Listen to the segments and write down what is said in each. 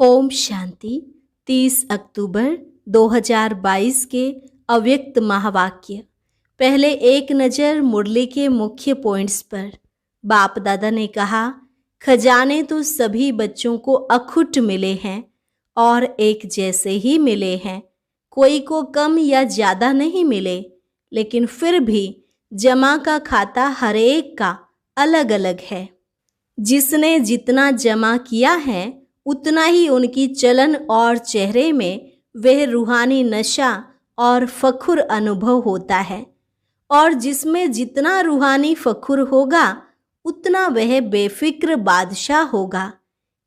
ओम शांति। 30 अक्टूबर 2022 के अव्यक्त महावाक्य। पहले एक नज़र मुरली के मुख्य पॉइंट्स पर। बाप दादा ने कहा, खजाने तो सभी बच्चों को अखुट मिले हैं और एक जैसे ही मिले हैं, कोई को कम या ज़्यादा नहीं मिले, लेकिन फिर भी जमा का खाता हर एक का अलग अलग है। जिसने जितना जमा किया है उतना ही उनकी चलन और चेहरे में वह रूहानी नशा और फखुर अनुभव होता है, और जिसमें जितना रूहानी फखुर होगा उतना वह बेफिक्र बादशाह होगा,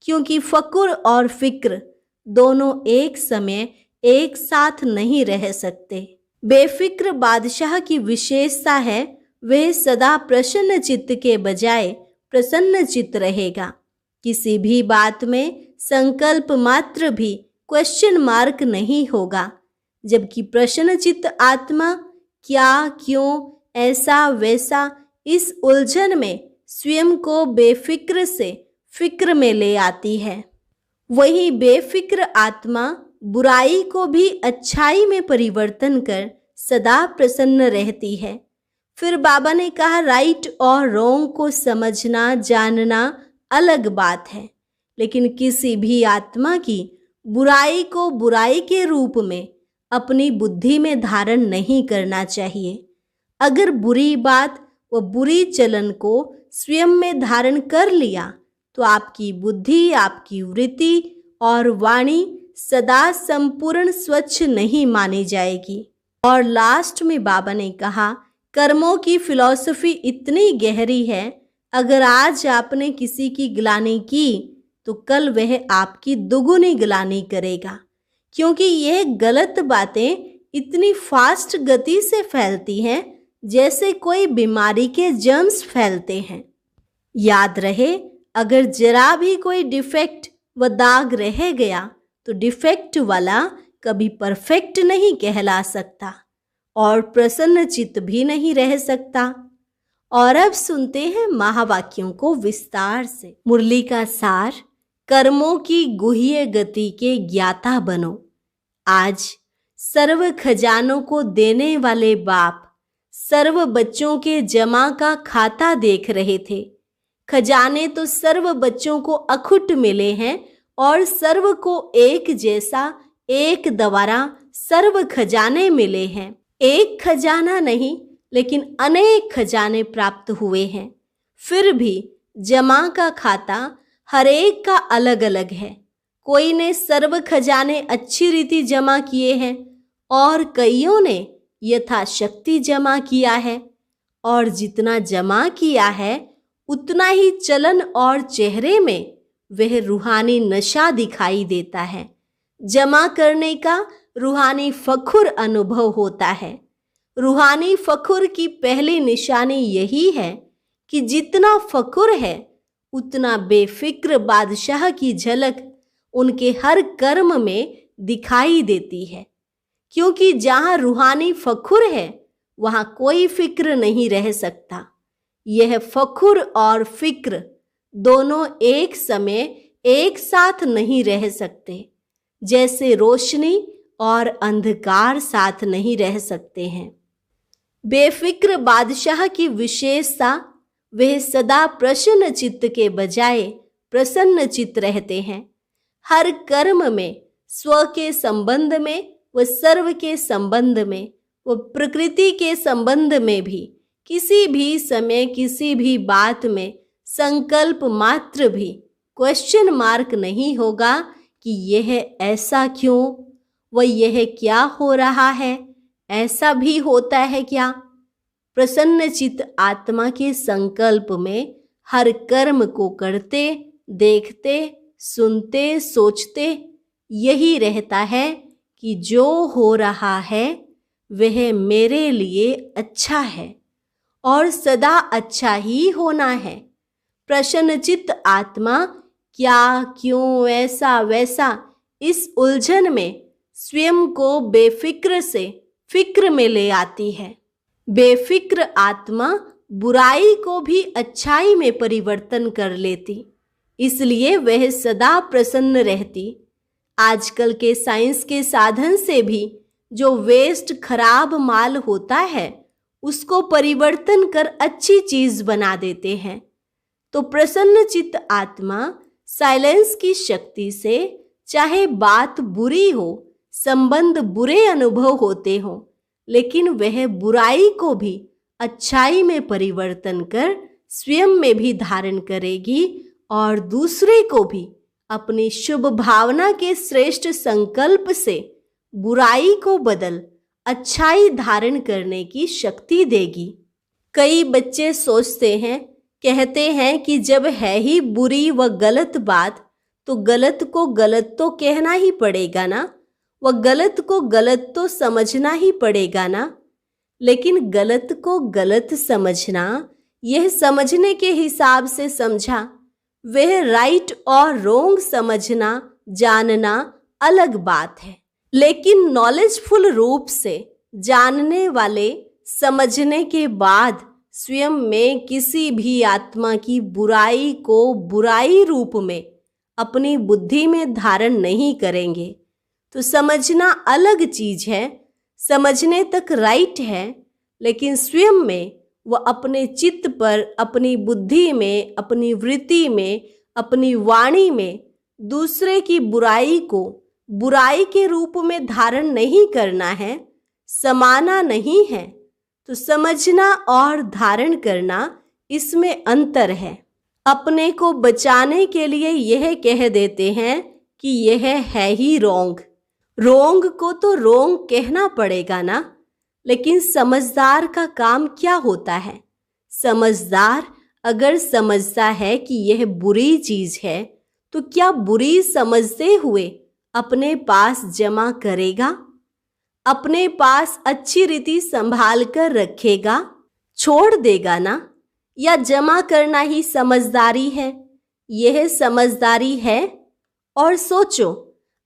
क्योंकि फखुर और फिक्र दोनों एक समय एक साथ नहीं रह सकते। बेफिक्र बादशाह की विशेषता है वह सदा प्रसन्न चित्त के बजाय प्रसन्न चित्त रहेगा। किसी भी बात में संकल्प मात्र भी क्वेश्चन मार्क नहीं होगा, जबकि प्रसन्नचित्त आत्मा क्या, क्यों, ऐसा वैसा इस उलझन में स्वयं को बेफिक्र से फिक्र में ले आती है। वही बेफिक्र आत्मा बुराई को भी अच्छाई में परिवर्तन कर सदा प्रसन्न रहती है। फिर बाबा ने कहा, राइट और रॉन्ग को समझना जानना अलग बात है, लेकिन किसी भी आत्मा की बुराई को बुराई के रूप में अपनी बुद्धि में धारण नहीं करना चाहिए। अगर बुरी बात व बुरी चलन को स्वयं में धारण कर लिया तो आपकी बुद्धि, आपकी वृत्ति और वाणी सदा संपूर्ण स्वच्छ नहीं मानी जाएगी। और लास्ट में बाबा ने कहा, कर्मों की फिलॉसफी इतनी गहरी है, अगर आज आपने किसी की ग्लानि की तो कल वह आपकी दुगुनी ग्लानि करेगा, क्योंकि यह गलत बातें इतनी फास्ट गति से फैलती हैं जैसे कोई बीमारी के जर्म्स फैलते हैं। याद रहे, अगर जरा भी कोई डिफेक्ट व दाग रह गया तो डिफेक्ट वाला कभी परफेक्ट नहीं कहला सकता और प्रसन्न चित्त भी नहीं रह सकता। और अब सुनते हैं महावाक्यों को विस्तार से। मुरली का सार, कर्मों की गुह्य गति के ज्ञाता बनो। आज सर्व खजानों को देने वाले बाप सर्व बच्चों के जमा का खाता देख रहे थे। खजाने तो सर्व बच्चों को अखुट मिले हैं और सर्व को एक जैसा एक द्वारा सर्व खजाने मिले हैं। एक खजाना नहीं, लेकिन अनेक खजाने प्राप्त हुए हैं। फिर भी जमा का खाता हर एक का अलग अलग है। कोई ने सर्व खजाने अच्छी रीति जमा किए हैं और कईयों ने यथाशक्ति जमा किया है, और जितना जमा किया है उतना ही चलन और चेहरे में वह रूहानी नशा दिखाई देता है। जमा करने का रूहानी फखुर अनुभव होता है। रूहानी फखुर की पहली निशानी यही है कि जितना फखुर है उतना बेफिक्र बादशाह की झलक उनके हर कर्म में दिखाई देती है, क्योंकि जहाँ रूहानी फखुर है वहाँ कोई फिक्र नहीं रह सकता। यह फखुर और फिक्र दोनों एक समय एक साथ नहीं रह सकते, जैसे रोशनी और अंधकार साथ नहीं रह सकते हैं। बेफिक्र बादशाह की विशेषता, वह सदा प्रसन्न चित्त के बजाय प्रसन्न चित्त रहते हैं। हर कर्म में, स्व के संबंध में व सर्व के संबंध में व प्रकृति के संबंध में भी किसी भी समय किसी भी बात में संकल्प मात्र भी क्वेश्चन मार्क नहीं होगा कि यह ऐसा क्यों व यह क्या हो रहा है, ऐसा भी होता है क्या। प्रसन्न चित्त आत्मा के संकल्प में हर कर्म को करते, देखते, सुनते, सोचते यही रहता है कि जो हो रहा है वह मेरे लिए अच्छा है और सदा अच्छा ही होना है। प्रसन्नचित्त आत्मा क्या, क्यों, ऐसा वैसा इस उलझन में स्वयं को बेफिक्र से फिक्र में ले आती है। बेफिक्र आत्मा बुराई को भी अच्छाई में परिवर्तन कर लेती, इसलिए वह सदा प्रसन्न रहती। आजकल के साइंस के साधन से भी जो वेस्ट खराब माल होता है उसको परिवर्तन कर अच्छी चीज बना देते हैं। तो प्रसन्न चित्त आत्मा साइलेंस की शक्ति से चाहे बात बुरी हो, संबंध बुरे अनुभव होते हो, लेकिन वह बुराई को भी अच्छाई में परिवर्तन कर स्वयं में भी धारण करेगी और दूसरे को भी अपनी शुभ भावना के श्रेष्ठ संकल्प से बुराई को बदल अच्छाई धारण करने की शक्ति देगी। कई बच्चे सोचते हैं, कहते हैं कि जब है ही बुरी व गलत बात तो गलत को गलत तो कहना ही पड़ेगा ना, व गलत को गलत तो समझना ही पड़ेगा ना। लेकिन गलत को गलत समझना, यह समझने के हिसाब से समझा, वह राइट और रोंग समझना जानना अलग बात है। लेकिन नॉलेजफुल रूप से जानने वाले समझने के बाद स्वयं में किसी भी आत्मा की बुराई को बुराई रूप में अपनी बुद्धि में धारण नहीं करेंगे। तो समझना अलग चीज है, समझने तक राइट है, लेकिन स्वयं में वह अपने चित्त पर, अपनी बुद्धि में, अपनी वृत्ति में, अपनी वाणी में दूसरे की बुराई को बुराई के रूप में धारण नहीं करना है, समाना नहीं है। तो समझना और धारण करना, इसमें अंतर है। अपने को बचाने के लिए यह कह देते हैं कि यह है ही रोंग। रोंग को तो रोंग कहना पड़ेगा ना। लेकिन समझदार का काम क्या होता है? समझदार अगर समझता है कि यह बुरी चीज है तो क्या बुरी समझते हुए अपने पास जमा करेगा? अपने पास अच्छी रीति संभाल कर रखेगा, छोड़ देगा ना? या जमा करना ही समझदारी है? यह समझदारी है। और सोचो,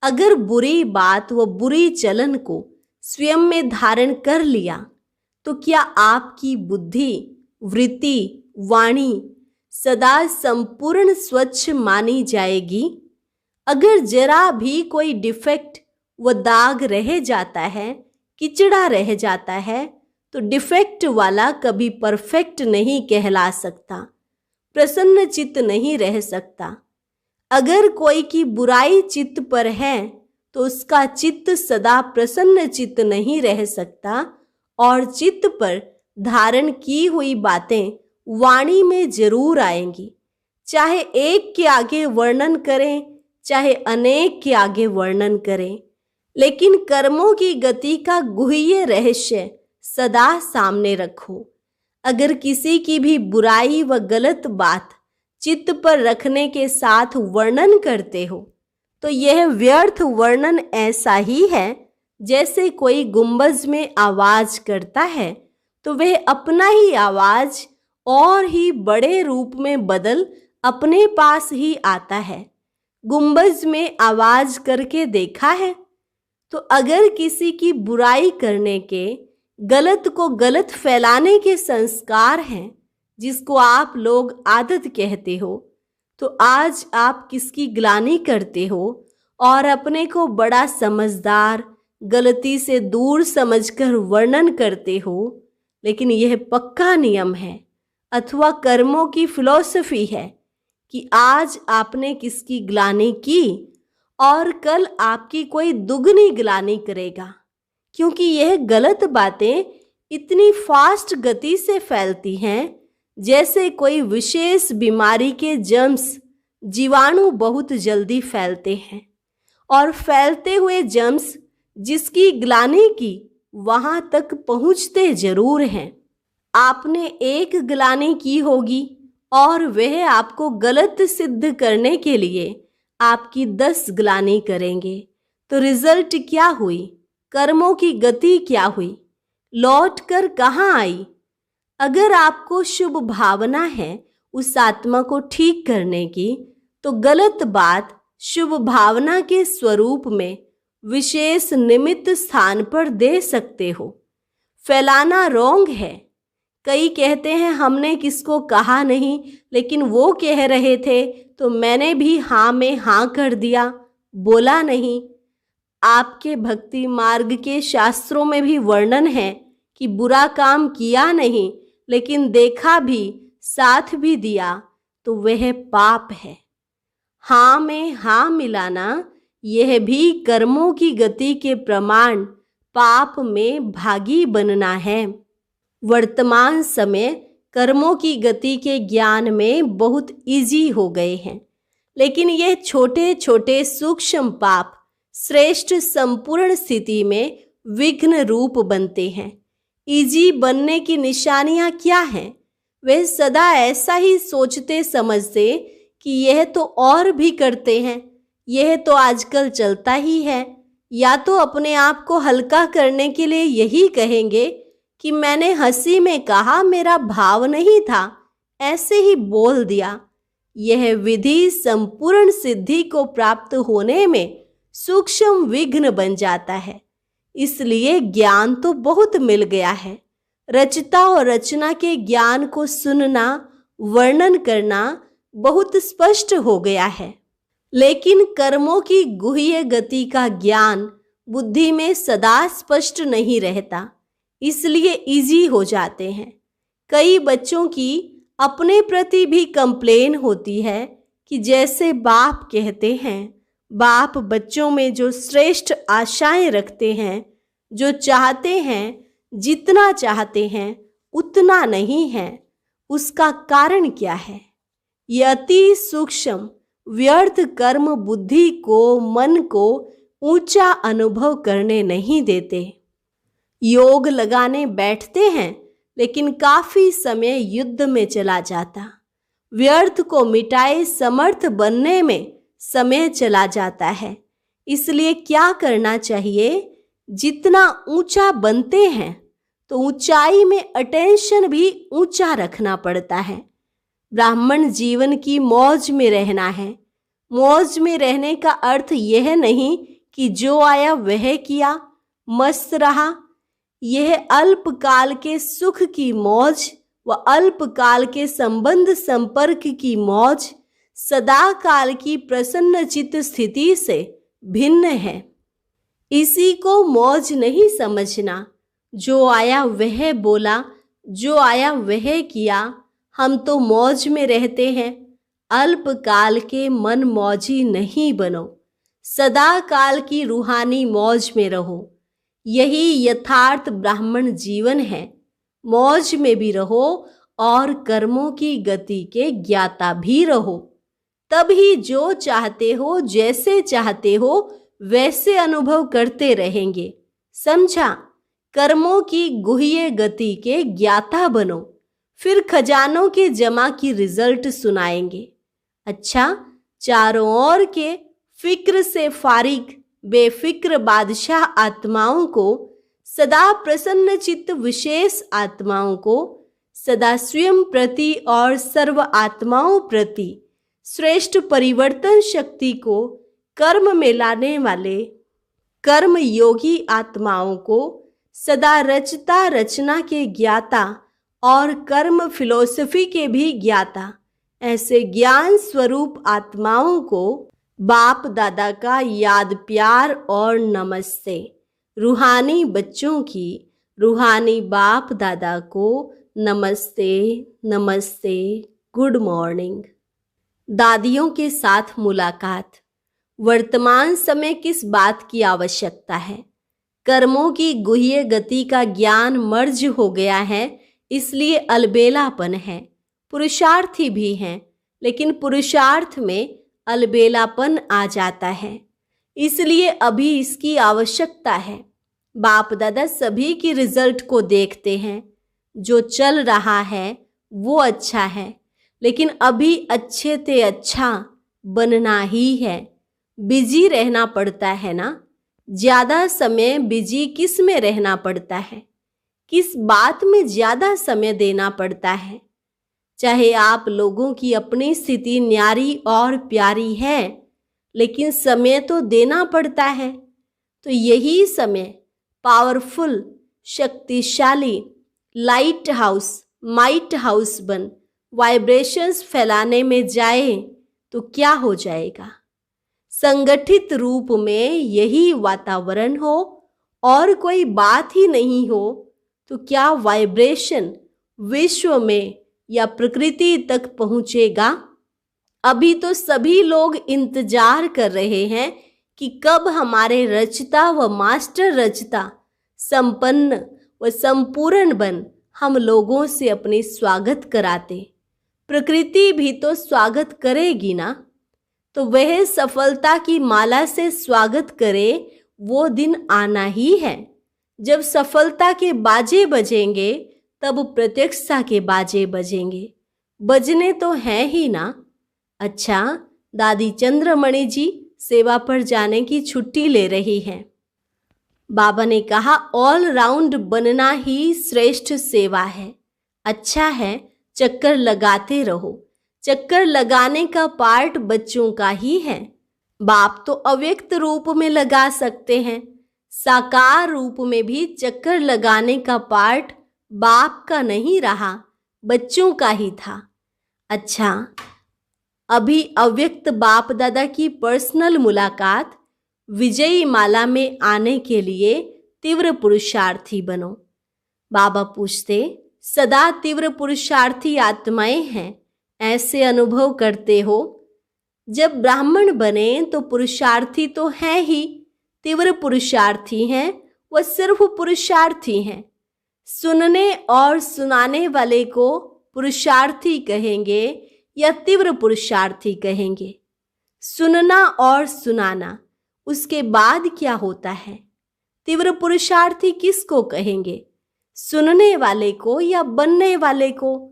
अगर बुरी बात व बुरी चलन को स्वयं में धारण कर लिया तो क्या आपकी बुद्धि, वृत्ति, वाणी सदा संपूर्ण स्वच्छ मानी जाएगी? अगर जरा भी कोई डिफेक्ट व दाग रह जाता है, किचड़ा रह जाता है, तो डिफेक्ट वाला कभी परफेक्ट नहीं कहला सकता, प्रसन्न चित्त नहीं रह सकता। अगर कोई की बुराई चित्त पर है तो उसका चित्त सदा प्रसन्न चित्त नहीं रह सकता और चित्त पर धारण की हुई बातें वाणी में जरूर आएंगी। चाहे एक के आगे वर्णन करें, चाहे अनेक के आगे वर्णन करें, लेकिन कर्मों की गति का गुह्य रहस्य सदा सामने रखो। अगर किसी की भी बुराई व गलत बात चित्त पर रखने के साथ वर्णन करते हो तो यह व्यर्थ वर्णन ऐसा ही है जैसे कोई गुंबज में आवाज करता है तो वह अपना ही आवाज और ही बड़े रूप में बदल अपने पास ही आता है। गुंबज में आवाज करके देखा है? तो अगर किसी की बुराई करने के, गलत को गलत फैलाने के संस्कार हैं, जिसको आप लोग आदत कहते हो, तो आज आप किसकी ग्लानि करते हो और अपने को बड़ा समझदार, गलती से दूर समझकर वर्णन करते हो। लेकिन यह पक्का नियम है अथवा कर्मों की फिलॉसफी है कि आज आपने किसकी ग्लानि की और कल आपकी कोई दुगनी ग्लानि करेगा, क्योंकि यह गलत बातें इतनी फास्ट गति से फैलती हैं जैसे कोई विशेष बीमारी के जर्म्स, जीवाणु बहुत जल्दी फैलते हैं। और फैलते हुए जर्म्स जिसकी ग्लानि की वहां तक पहुंचते जरूर हैं। आपने एक ग्लानि की होगी और वह आपको गलत सिद्ध करने के लिए आपकी 10 ग्लानि करेंगे, तो रिजल्ट क्या हुई? कर्मों की गति क्या हुई? लौट कर कहाँ आई? अगर आपको शुभ भावना है उस आत्मा को ठीक करने की, तो गलत बात शुभ भावना के स्वरूप में विशेष निमित्त स्थान पर दे सकते हो। फैलाना रोंग है, कई कहते हैं हमने किसको कहा नहीं, लेकिन वो कह रहे थे तो मैंने भी हाँ में हाँ कर दिया, बोला नहीं। आपके भक्ति मार्ग के शास्त्रों में भी वर्णन है कि बुरा काम किया नहीं, लेकिन देखा भी, साथ भी दिया, तो वह पाप है। हाँ में हाँ मिलाना, यह भी कर्मों की गति के प्रमाण पाप में भागी बनना है। वर्तमान समय कर्मों की गति के ज्ञान में बहुत इजी हो गए हैं, लेकिन यह छोटे छोटे सूक्ष्म पाप श्रेष्ठ संपूर्ण स्थिति में विघ्न रूप बनते हैं। इजी बनने की निशानियां क्या हैं? वे सदा ऐसा ही सोचते समझते कि यह तो और भी करते हैं, यह तो आजकल चलता ही है, या तो अपने आप को हल्का करने के लिए यही कहेंगे कि मैंने हंसी में कहा, मेरा भाव नहीं था, ऐसे ही बोल दिया। यह विधि संपूर्ण सिद्धि को प्राप्त होने में सूक्ष्म विघ्न बन जाता है। इसलिए ज्ञान तो बहुत मिल गया है, रचता और रचना के ज्ञान को सुनना, वर्णन करना बहुत स्पष्ट हो गया है, लेकिन कर्मों की गुह्य गति का ज्ञान बुद्धि में सदा स्पष्ट नहीं रहता, इसलिए इजी हो जाते हैं। कई बच्चों की अपने प्रति भी कंप्लेन होती है कि जैसे बाप कहते हैं, बाप बच्चों में जो श्रेष्ठ आशाएं रखते हैं, जो चाहते हैं, जितना चाहते हैं उतना नहीं है। उसका कारण क्या है? ये अति सूक्ष्म व्यर्थ कर्म बुद्धि को, मन को ऊंचा अनुभव करने नहीं देते। योग लगाने बैठते हैं, लेकिन काफी समय युद्ध में चला जाता, व्यर्थ को मिटाए समर्थ बनने में समय चला जाता है। इसलिए क्या करना चाहिए? जितना ऊंचा बनते हैं तो ऊंचाई में अटेंशन भी ऊंचा रखना पड़ता है। ब्राह्मण जीवन की मौज में रहना है। मौज में रहने का अर्थ यह नहीं कि जो आया वह किया, मस्त रहा। यह अल्पकाल के सुख की मौज व अल्पकाल के संबंध संपर्क की मौज सदा काल की प्रसन्नचित्त स्थिति से भिन्न है। इसी को मौज नहीं समझना। जो आया वह बोला, जो आया वह किया। हम तो मौज में रहते हैं। अल्पकाल के मन मौजी नहीं बनो, सदा काल की रूहानी मौज में रहो। यही यथार्थ ब्राह्मण जीवन है। मौज में भी रहो और कर्मों की गति के ज्ञाता भी रहो। तभी जो चाहते हो, जैसे चाहते हो वैसे अनुभव करते रहेंगे। समझा? कर्मों की गुह्य गति के ज्ञाता बनो, फिर खजानों के जमा की रिजल्ट सुनाएंगे। अच्छा, चारों ओर के फिक्र से फारिग बेफिक्र बादशाह आत्माओं को, सदा प्रसन्न चित्त विशेष आत्माओं को, सदा स्वयं प्रति और सर्व आत्माओं प्रति श्रेष्ठ परिवर्तन शक्ति को कर्म में लाने वाले कर्म योगी आत्माओं को, सदा रचता रचना के ज्ञाता और कर्म फिलॉसफी के भी ज्ञाता, ऐसे ज्ञान स्वरूप आत्माओं को बाप दादा का याद प्यार और नमस्ते। रूहानी बच्चों की रूहानी बाप दादा को नमस्ते नमस्ते, गुड मॉर्निंग। दादियों के साथ मुलाकात। वर्तमान समय किस बात की आवश्यकता है? कर्मों की गुह्य गति का ज्ञान मर्ज हो गया है, इसलिए अलबेलापन है। पुरुषार्थी भी हैं, लेकिन पुरुषार्थ में अलबेलापन आ जाता है, इसलिए अभी इसकी आवश्यकता है। बाप दादा सभी की रिजल्ट को देखते हैं। जो चल रहा है वो अच्छा है, लेकिन अभी अच्छे से अच्छा बनना ही है। बिजी रहना पड़ता है ना। ज्यादा समय बिजी किस में रहना पड़ता है? किस बात में ज्यादा समय देना पड़ता है? चाहे आप लोगों की अपनी स्थिति न्यारी और प्यारी है, लेकिन समय तो देना पड़ता है। तो यही समय पावरफुल, शक्तिशाली लाइट हाउस माइट हाउस बन वाइब्रेशंस फैलाने में जाए तो क्या हो जाएगा। संगठित रूप में यही वातावरण हो और कोई बात ही नहीं हो तो क्या वाइब्रेशन विश्व में या प्रकृति तक पहुंचेगा। अभी तो सभी लोग इंतजार कर रहे हैं कि कब हमारे रचता व मास्टर रचता संपन्न व संपूर्ण बन हम लोगों से अपने स्वागत कराते। प्रकृति भी तो स्वागत करेगी ना। तो वह सफलता की माला से स्वागत करे वो दिन आना ही है। जब सफलता के बाजे बजेंगे तब प्रत्यक्षता के बाजे बजेंगे। बजने तो हैं ही ना। अच्छा, दादी चंद्रमणि जी सेवा पर जाने की छुट्टी ले रही हैं। बाबा ने कहा ऑल राउंड बनना ही श्रेष्ठ सेवा है। अच्छा है, चक्कर लगाते रहो। चक्कर लगाने का पार्ट बच्चों का ही है। बाप तो अव्यक्त रूप में लगा सकते हैं, साकार रूप में भी चक्कर लगाने का पार्ट बाप का नहीं रहा, बच्चों का ही था। अच्छा, अभी अव्यक्त बाप दादा की पर्सनल मुलाकात विजयी माला में आने के लिए तीव्र पुरुषार्थी बनो। बाबा पूछते, सदा तीव्र पुरुषार्थी आत्माएं हैं, ऐसे अनुभव करते हो। जब ब्राह्मण बने तो पुरुषार्थी तो हैं ही, तीव्र पुरुषार्थी हैं, वह सिर्फ पुरुषार्थी हैं। सुनने और सुनाने वाले को पुरुषार्थी कहेंगे या तीव्र पुरुषार्थी कहेंगे। सुनना और सुनाना, उसके बाद क्या होता है। तीव्र पुरुषार्थी किसको कहेंगे, सुनने वाले को या बनने वाले को।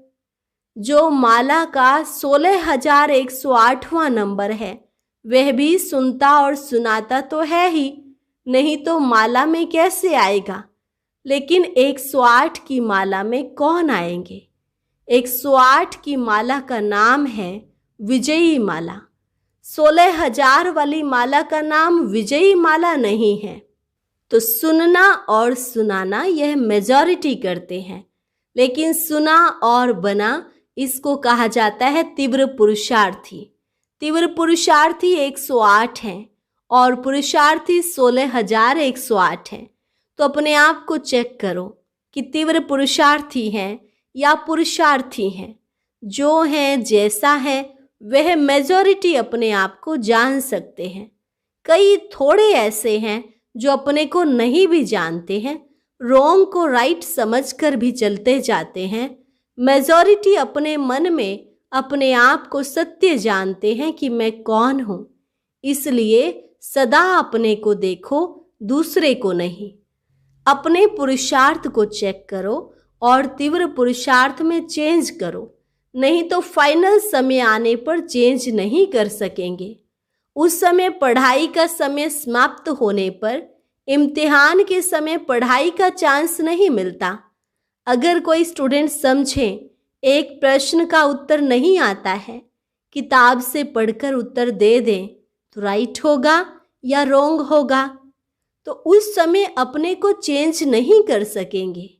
जो माला का 16,108वां नंबर है वह भी सुनता और सुनाता तो है ही, नहीं तो माला में कैसे आएगा। लेकिन 108 की माला में कौन आएंगे। 108 की माला का नाम है विजयी माला। 16,000 वाली माला का नाम विजयी माला नहीं है। तो सुनना और सुनाना यह मेजॉरिटी करते हैं, लेकिन सुना और बना इसको कहा जाता है तीव्र पुरुषार्थी। तीव्र पुरुषार्थी 108 हैं और पुरुषार्थी 16,108 हैं। तो अपने आप को चेक करो कि तीव्र पुरुषार्थी हैं या पुरुषार्थी हैं। जो हैं जैसा है वह मेजॉरिटी अपने आप को जान सकते हैं। कई थोड़े ऐसे हैं जो अपने को नहीं भी जानते हैं, रॉन्ग को राइट समझकर भी चलते जाते हैं। मेजॉरिटी अपने मन में अपने आप को सत्य जानते हैं कि मैं कौन हूँ। इसलिए सदा अपने को देखो, दूसरे को नहीं। अपने पुरुषार्थ को चेक करो और तीव्र पुरुषार्थ में चेंज करो, नहीं तो फाइनल समय आने पर चेंज नहीं कर सकेंगे। उस समय पढ़ाई का समय समाप्त होने पर इम्तिहान के समय पढ़ाई का चांस नहीं मिलता। अगर कोई स्टूडेंट समझे एक प्रश्न का उत्तर नहीं आता है, किताब से पढ़कर उत्तर दे दें तो राइट होगा या रॉन्ग होगा। तो उस समय अपने को चेंज नहीं कर सकेंगे।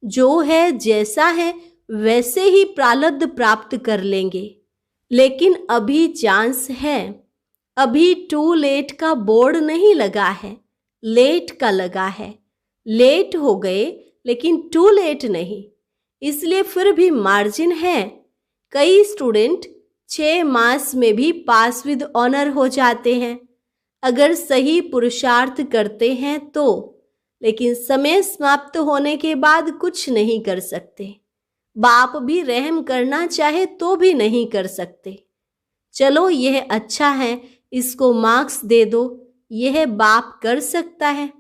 जो है जैसा है वैसे ही प्रारब्ध प्राप्त कर लेंगे। लेकिन अभी चांस है। अभी टू लेट का बोर्ड नहीं लगा है, लेट का लगा है। लेट हो गए लेकिन टू लेट नहीं, इसलिए फिर भी मार्जिन है। कई स्टूडेंट 6 मास में भी पास विद ऑनर हो जाते हैं अगर सही पुरुषार्थ करते हैं तो। लेकिन समय समाप्त होने के बाद कुछ नहीं कर सकते। बाप भी रहम करना चाहे तो भी नहीं कर सकते। चलो यह अच्छा है, इसको मार्क्स दे दो, यह बाप कर सकता है।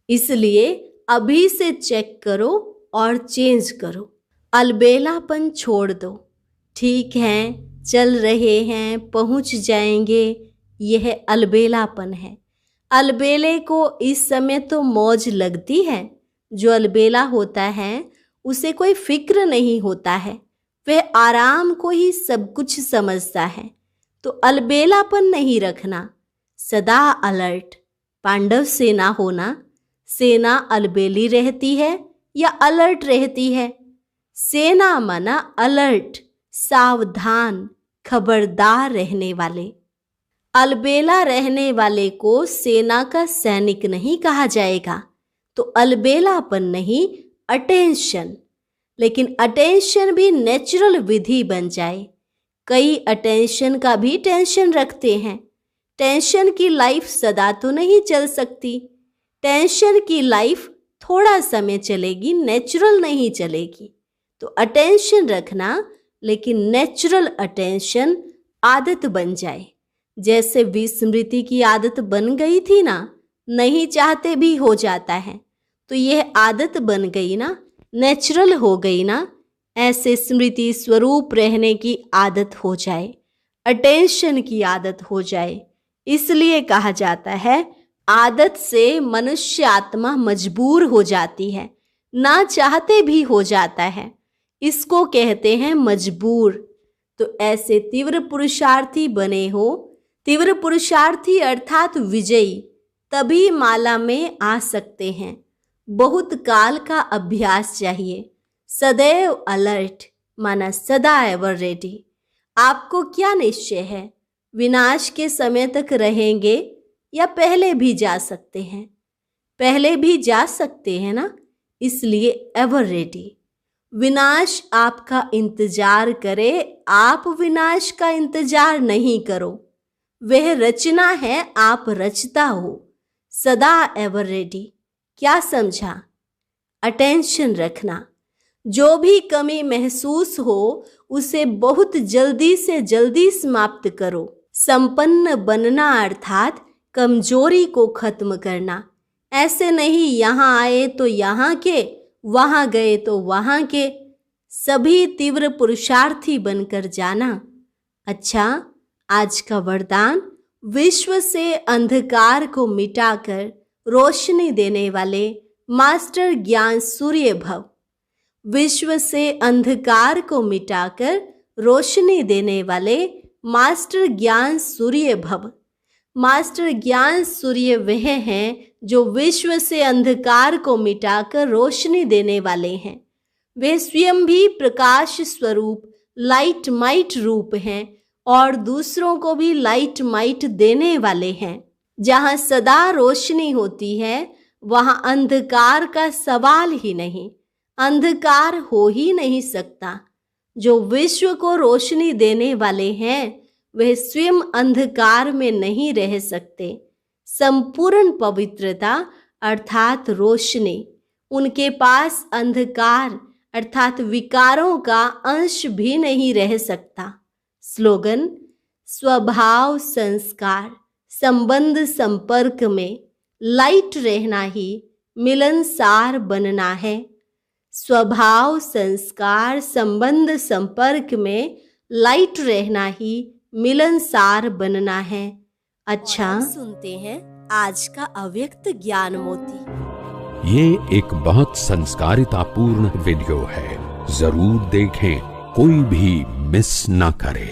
इसलिए अभी से चेक करो और चेंज करो। अलबेलापन छोड़ दो। ठीक है, चल रहे हैं, पहुंच जाएंगे, यह अलबेलापन है। अलबेले को इस समय तो मौज लगती है। जो अलबेला होता है उसे कोई फिक्र नहीं होता है, वह आराम को ही सब कुछ समझता है। तो अलबेलापन नहीं रखना, सदा अलर्ट। पांडव सेना होना, सेना अलबेली रहती है या अलर्ट रहती है। सेना माना अलर्ट, सावधान, खबरदार रहने वाले। अलबेला रहने वाले को सेना का सैनिक नहीं कहा जाएगा। तो अलबेलापन नहीं, अटेंशन। लेकिन अटेंशन भी नेचुरल विधि बन जाए। कई अटेंशन का भी टेंशन रखते हैं। टेंशन की लाइफ सदा तो नहीं चल सकती। टेंशन की लाइफ थोड़ा समय चलेगी, नेचुरल नहीं चलेगी। तो अटेंशन रखना, लेकिन नेचुरल अटेंशन आदत बन जाए। जैसे विस्मृति की आदत बन गई थी ना, नहीं चाहते भी हो जाता है। तो यह आदत बन गई ना, नेचुरल हो गई ना। ऐसे स्मृति स्वरूप रहने की आदत हो जाए, अटेंशन की आदत हो जाए। इसलिए कहा जाता है आदत से मनुष्य आत्मा मजबूर हो जाती है, ना चाहते भी हो जाता है। इसको कहते हैं मजबूर। तो ऐसे तीव्र पुरुषार्थी बने हो। तीव्र पुरुषार्थी अर्थात विजयी तभी माला में आ सकते हैं। बहुत काल का अभ्यास चाहिए। सदैव अलर्ट माना सदा एवर रेडी। आपको क्या निश्चय है, विनाश के समय तक रहेंगे या पहले भी जा सकते हैं? पहले भी जा सकते हैं ना, इसलिए एवर रेडी। विनाश आपका इंतजार करे, आप विनाश का इंतजार नहीं करो। वह रचना है, आप रचता हो। सदा एवर रेडी। क्या समझा? अटेंशन रखना। जो भी कमी महसूस हो उसे बहुत जल्दी से जल्दी समाप्त करो। संपन्न बनना अर्थात कमजोरी को खत्म करना। ऐसे नहीं यहाँ आए तो यहाँ के, वहाँ गए तो वहाँ के। सभी तीव्र पुरुषार्थी बनकर जाना। अच्छा, आज का वरदान, विश्व से अंधकार को मिटाकर रोशनी देने वाले मास्टर ज्ञान सूर्य भव। विश्व से अंधकार को मिटाकर रोशनी देने वाले मास्टर ज्ञान सूर्य भव। मास्टर ज्ञान सूर्य वह हैं जो विश्व से अंधकार को मिटाकर रोशनी देने वाले हैं। वे स्वयं भी प्रकाश स्वरूप लाइट माइट रूप हैं और दूसरों को भी लाइट माइट देने वाले हैं। जहाँ सदा रोशनी होती है वहाँ अंधकार का सवाल ही नहीं, अंधकार हो ही नहीं सकता। जो विश्व को रोशनी देने वाले हैं वह स्वयं अंधकार में नहीं रह सकते। संपूर्ण पवित्रता अर्थात रोशनी, उनके पास अंधकार अर्थात विकारों का अंश भी नहीं रह सकता। स्लोगन, स्वभाव संस्कार संबंध संपर्क में लाइट रहना ही मिलनसार बनना है। स्वभाव संस्कार संबंध संपर्क में लाइट रहना ही मिलनसार बनना है। अच्छा, सुनते हैं आज का अव्यक्त ज्ञान मोती। ये एक बहुत संस्कारितापूर्ण वीडियो है, जरूर देखें, कोई भी मिस ना करे।